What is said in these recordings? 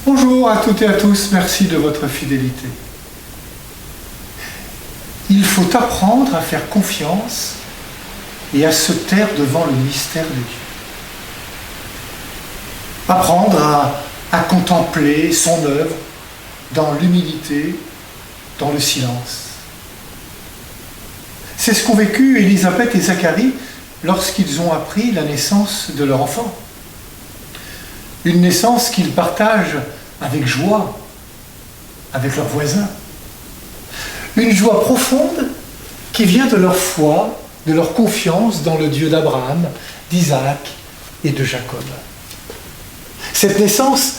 Bonjour à toutes et à tous, merci de votre fidélité. Il faut apprendre à faire confiance et à se taire devant le mystère de Dieu. Apprendre à contempler son œuvre dans l'humilité, dans le silence. C'est ce qu'ont vécu Élisabeth et Zacharie lorsqu'ils ont appris la naissance de leur enfant. Une naissance qu'ils partagent avec joie, avec leurs voisins. Une joie profonde qui vient de leur foi, de leur confiance dans le Dieu d'Abraham, d'Isaac et de Jacob. Cette naissance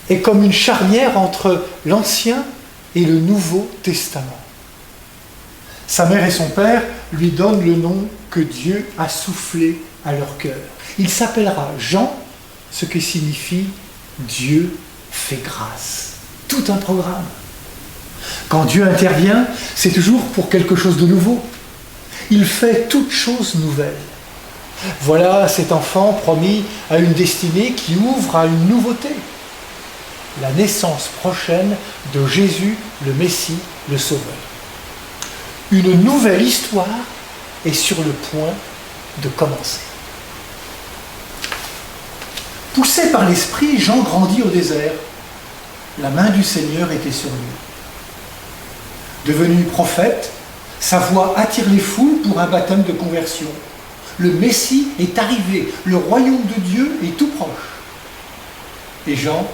est comme une charnière entre l'Ancien et le Nouveau Testament. Sa mère et son père lui donnent le nom que Dieu a soufflé à leur cœur. Il s'appellera Jean, ce qui signifie Dieu fait grâce. Tout un programme. Quand Dieu intervient, c'est toujours pour quelque chose de nouveau. Il fait toutes choses nouvelles. Voilà cet enfant promis à une destinée qui ouvre à une nouveauté. La naissance prochaine de Jésus, le Messie, le Sauveur. Une nouvelle histoire est sur le point de commencer. Poussé par l'Esprit, Jean grandit au désert. La main du Seigneur était sur lui. Devenu prophète, sa voix attire les foules pour un baptême de conversion. Le Messie est arrivé, le royaume de Dieu est tout proche. Et Jean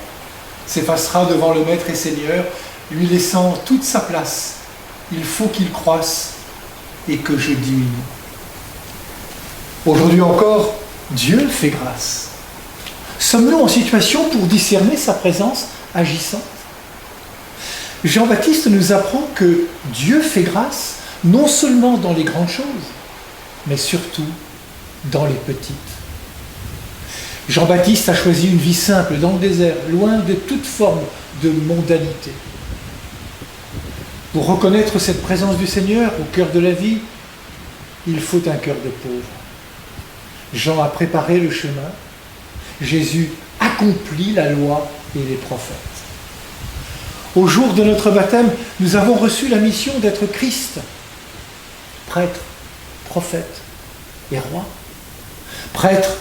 s'effacera devant le Maître et Seigneur, lui laissant toute sa place. Il faut qu'il croisse et que je diminue. Aujourd'hui encore, Dieu fait grâce. Sommes-nous en situation pour discerner sa présence agissante ? Jean-Baptiste nous apprend que Dieu fait grâce non seulement dans les grandes choses, mais surtout dans les petites. Jean-Baptiste a choisi une vie simple dans le désert, loin de toute forme de mondanité. Pour reconnaître cette présence du Seigneur au cœur de la vie, il faut un cœur de pauvre. Jean a préparé le chemin. Jésus accomplit la loi et les prophètes. Au jour de notre baptême, nous avons reçu la mission d'être Christ, prêtre, prophète et roi. Prêtre,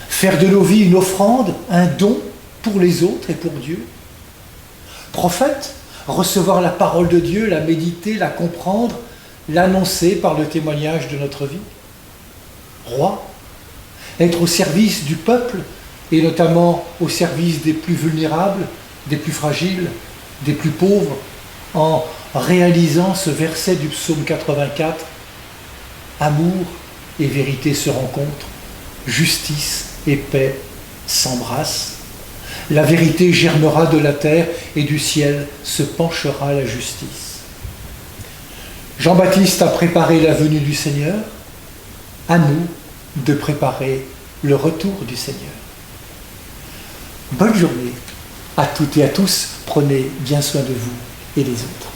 faire de nos vies une offrande, un don pour les autres et pour Dieu. Prophète, recevoir la parole de Dieu, la méditer, la comprendre, l'annoncer par le témoignage de notre vie. Roi, être au service du peuple et notamment au service des plus vulnérables, des plus fragiles, des plus pauvres, en réalisant ce verset du psaume 84, « Amour et vérité se rencontrent, justice et paix s'embrassent. La vérité germera de la terre et du ciel se penchera la justice. » Jean-Baptiste a préparé la venue du Seigneur, à nous de préparer le retour du Seigneur. Bonne journée à toutes et à tous, prenez bien soin de vous et des autres.